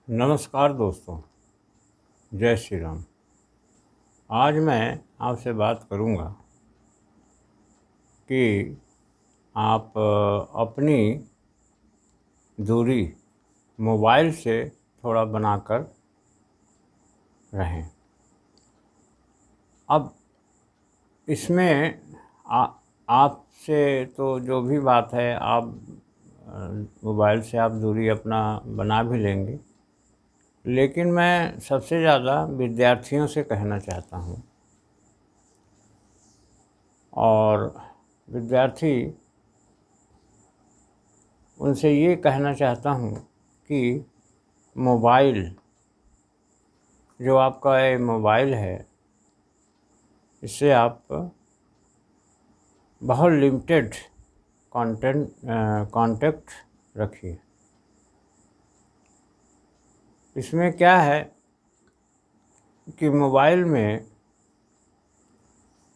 नमस्कार दोस्तों, जय श्री राम। आज मैं आपसे बात करूंगा कि आप अपनी दूरी मोबाइल से थोड़ा बनाकर रहें। अब इसमें आपसे तो जो भी बात है, आप मोबाइल से आप दूरी अपना बना भी लेंगे, लेकिन मैं सबसे ज़्यादा विद्यार्थियों से कहना चाहता हूँ। और विद्यार्थी, उनसे ये कहना चाहता हूँ कि मोबाइल, जो आपका ये मोबाइल है, इससे आप बहुत लिमिटेड कांटेक्ट रखिए। इसमें क्या है कि मोबाइल में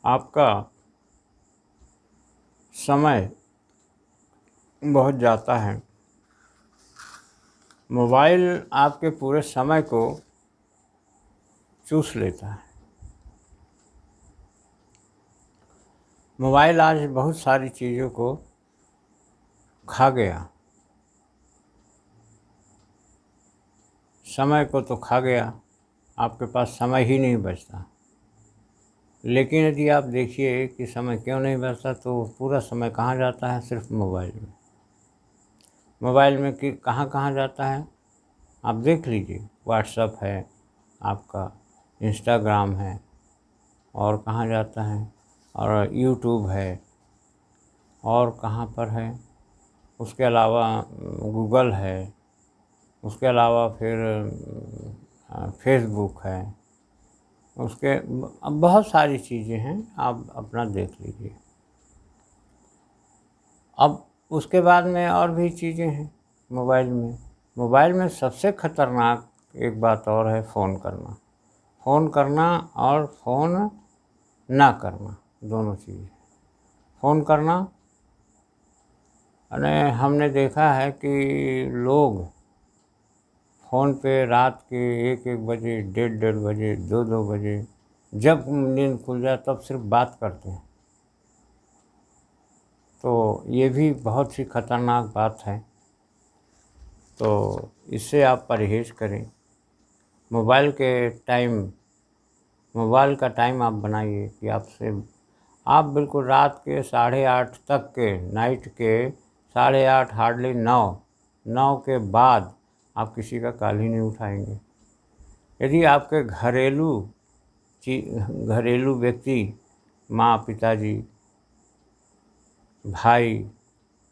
आपका समय बहुत जाता है। मोबाइल आपके पूरे समय को चूस लेता है। मोबाइल आज बहुत सारी चीज़ों को खा गया। समय को तो खा गया, आपके पास समय ही नहीं बचता। लेकिन यदि आप देखिए कि समय क्यों नहीं बचता, तो पूरा समय कहाँ जाता है? सिर्फ मोबाइल में। मोबाइल में कि कहाँ कहाँ जाता है आप देख लीजिए। व्हाट्सएप है आपका, इंस्टाग्राम है, और कहाँ जाता है, और यूट्यूब है, और कहाँ पर है, उसके अलावा गूगल है, उसके अलावा फिर फेसबुक है, उसके अब बहुत सारी चीज़ें हैं, आप अपना देख लीजिए। अब उसके बाद में और भी चीज़ें हैं मोबाइल में। मोबाइल में सबसे ख़तरनाक एक बात और है, फ़ोन करना। फ़ोन करना और फ़ोन ना करना, दोनों चीज़ें। फ़ोन करना, अरे हमने देखा है कि लोग फ़ोन पे रात के 1-1 बजे, 1:30 बजे, 2-2 बजे, जब नींद खुल जाए तब सिर्फ बात करते हैं। तो ये भी बहुत सी खतरनाक बात है। तो इससे आप परहेज़ करें। मोबाइल का टाइम आप बनाइए कि आप बिल्कुल रात के 8:30 तक के, नाइट के 8:30, हार्डली 9 के बाद आप किसी का कॉल ही नहीं उठाएंगे। यदि आपके घरेलू व्यक्ति, माँ, पिताजी, भाई,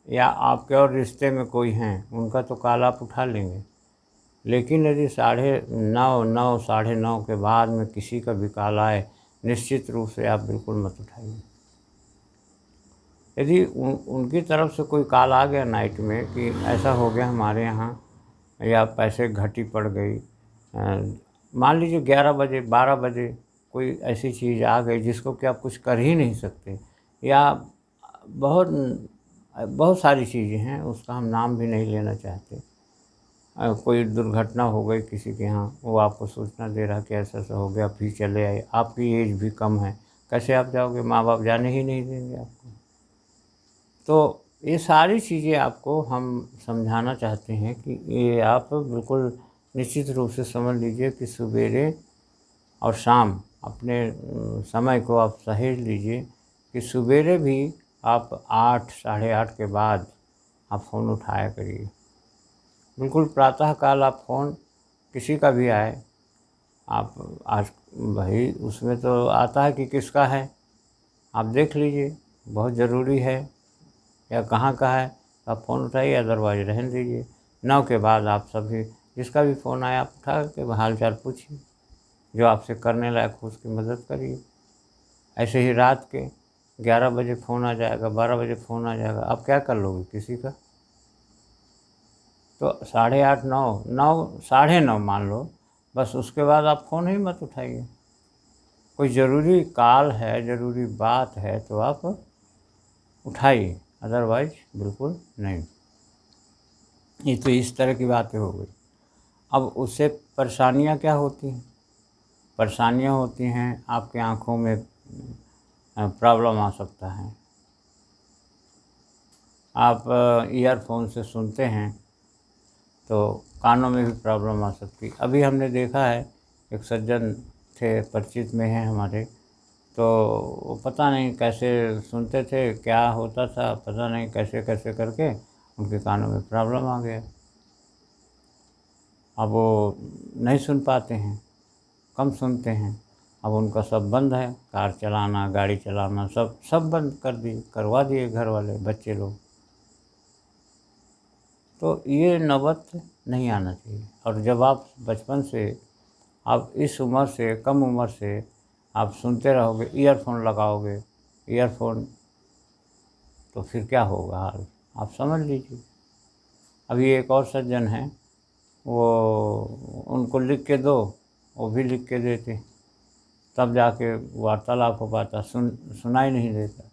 या आपके और रिश्ते में कोई हैं, उनका तो कॉल आप उठा लेंगे। लेकिन यदि 9:30, 9:30 के बाद में किसी का भी कॉल आए, निश्चित रूप से आप बिल्कुल मत उठाइए। यदि उनकी तरफ से कोई कॉल आ गया नाइट में कि ऐसा हो गया हमारे यहाँ, या पैसे घटी पड़ गई, मान लीजिए 11 बजे, 12 बजे कोई ऐसी चीज़ आ गई जिसको कि आप कुछ कर ही नहीं सकते, या बहुत बहुत सारी चीज़ें हैं, उसका हम नाम भी नहीं लेना चाहते। कोई दुर्घटना हो गई किसी के यहाँ, वो आपको सूचना दे रहा कि ऐसा ऐसा हो गया, फिर चले आए, आपकी एज भी कम है, कैसे आप जाओगे? माँ बाप जाने ही नहीं देंगे आपको। तो ये सारी चीज़ें आपको हम समझाना चाहते हैं कि ये आप बिल्कुल निश्चित रूप से समझ लीजिए कि सवेरे और शाम अपने समय को आप सहेज लीजिए कि सवेरे भी आप 8, 8:30 के बाद आप फ़ोन उठाया करिए। बिल्कुल प्रातःकाल आप फ़ोन किसी का भी आए, आप आज भाई उसमें तो आता है कि किसका है, आप देख लीजिए, बहुत ज़रूरी है या कहाँ का है, आप फ़ोन उठाइए, अदरवाइज़ रहने दीजिए। 9 के बाद आप सभी, जिसका भी फ़ोन आया आप उठा के हाल चाल पूछिए, जो आपसे करने लायक हो उसकी मदद करिए। ऐसे ही रात के 11 बजे फ़ोन आ जाएगा, 12 बजे फ़ोन आ जाएगा, आप क्या कर लोगे किसी का? तो 8:30, 9, 9:30 मान लो, बस उसके बाद आप फ़ोन ही मत उठाइए। कोई ज़रूरी कॉल है, ज़रूरी बात है तो आप उठाइए, अदरवाइज़ बिल्कुल नहीं। ये तो इस तरह की बातें हो गई। अब उससे परेशानियाँ क्या होती हैं? परेशानियाँ होती हैं, आपकी आँखों में प्रॉब्लम आ सकता है। आप ईयरफ़ोन से सुनते हैं तो कानों में भी प्रॉब्लम आ सकती है। अभी हमने देखा है, एक सज्जन थे, परिचित में हैं हमारे, तो वो पता नहीं कैसे सुनते थे, क्या होता था पता नहीं, कैसे कैसे करके उनके कानों में प्रॉब्लम आ गया। अब वो नहीं सुन पाते हैं, कम सुनते हैं। अब उनका सब बंद है, कार चलाना, गाड़ी चलाना, सब सब बंद कर दिए, करवा दिए घर वाले, बच्चे लोग। तो ये नौबत नहीं आना चाहिए। और जब आप बचपन से, आप इस उम्र से, कम उम्र से आप सुनते रहोगे, ईयरफोन लगाओगे, ईयरफोन, तो फिर क्या होगा हाल, आप समझ लीजिए। अभी एक और सज्जन हैं, वो, उनको लिख के दो, वो भी लिख के देते, तब जाके वार्तालाप हो पाता, सुनाई नहीं देता।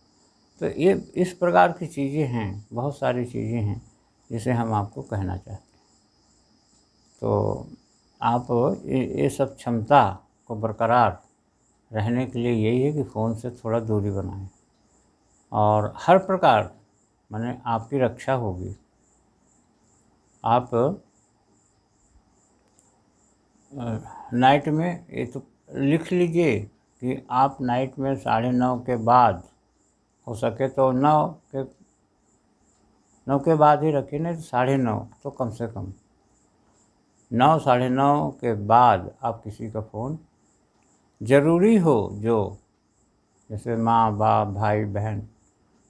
तो ये इस प्रकार की चीज़ें हैं, बहुत सारी चीज़ें हैं जिसे हम आपको कहना चाहते हैं। तो आप ये सब क्षमता को बरकरार रहने के लिए यही है कि फ़ोन से थोड़ा दूरी बनाएं, और हर प्रकार माने आपकी रक्षा होगी। आप नाइट में, ये तो लिख लीजिए कि आप नाइट में 9:30 के बाद, हो सके तो 9 के बाद ही रखिए, नहीं तो 9:30 तो कम से कम 9, 9:30 के बाद आप किसी का फ़ोन ज़रूरी हो, जो जैसे माँ बाप भाई बहन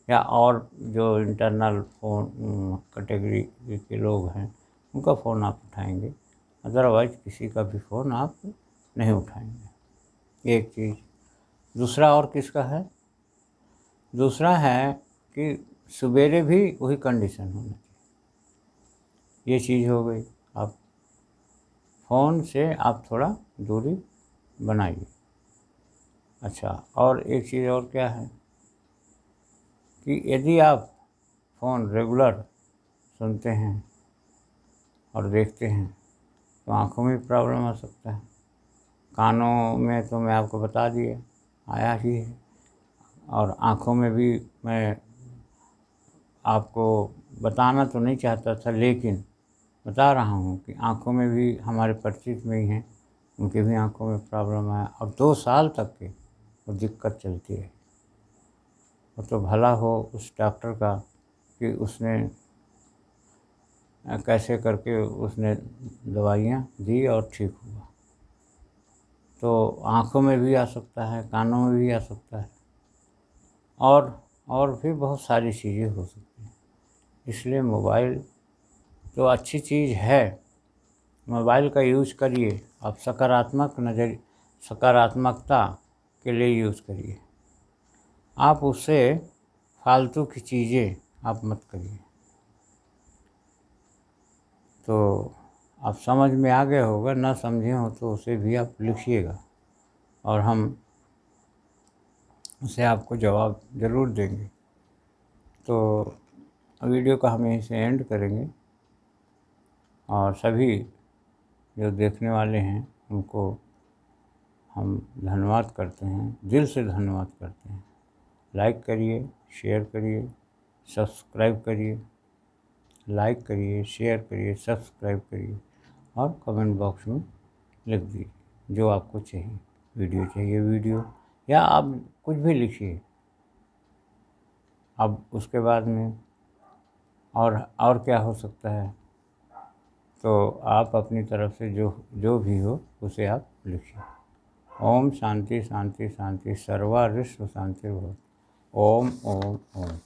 या और जो इंटरनल फ़ोन कैटेगरी के लोग हैं, उनका फ़ोन आप उठाएंगे, अदरवाइज़ किसी का भी फ़ोन आप नहीं उठाएंगे। एक चीज़। दूसरा और किसका है? दूसरा है कि सवेरे भी वही कंडीशन होनी चाहिए। ये चीज़ हो गई। आप फ़ोन से आप थोड़ा दूरी बनाइए। अच्छा, और एक चीज़ और क्या है कि यदि आप फ़ोन रेगुलर सुनते हैं और देखते हैं तो आँखों में प्रॉब्लम आ सकता है। कानों में तो मैं आपको बता दिया, आया ही है। और आँखों में भी मैं आपको बताना तो नहीं चाहता था, लेकिन बता रहा हूँ कि आँखों में भी हमारे परिचित में ही हैं, उनकी भी आँखों में प्रॉब्लम है, और 2 साल तक की वो दिक्कत चलती है। वो तो भला हो उस डॉक्टर का कि उसने कैसे करके उसने दवाइयाँ दी और ठीक हुआ। तो आँखों में भी आ सकता है, कानों में भी आ सकता है, और भी बहुत सारी चीज़ें हो सकती हैं। इसलिए मोबाइल तो अच्छी चीज़ है, मोबाइल का यूज़ करिए, आप सकारात्मकता के लिए यूज़ करिए। आप उससे फालतू की चीज़ें आप मत करिए। तो आप समझ में आ गया होगा, ना समझे हो तो उसे भी आप लिखिएगा, और हम उसे आपको जवाब ज़रूर देंगे। तो वीडियो का हम यहीं से एंड करेंगे, और सभी जो देखने वाले हैं उनको हम धन्यवाद करते हैं, दिल से धन्यवाद करते हैं। लाइक करिए, शेयर करिए, सब्सक्राइब करिए, लाइक करिए, शेयर करिए, सब्सक्राइब करिए, और कमेंट बॉक्स में लिख दीजिए जो आपको चाहिए, वीडियो चाहिए वीडियो, या आप कुछ भी लिखिए। अब उसके बाद में और क्या हो सकता है, तो आप अपनी तरफ से जो जो भी हो उसे आप लिखिए। ओम शांति शांति शांति, सर्वा विश्व शांति भवतु। ओम ओम ओम।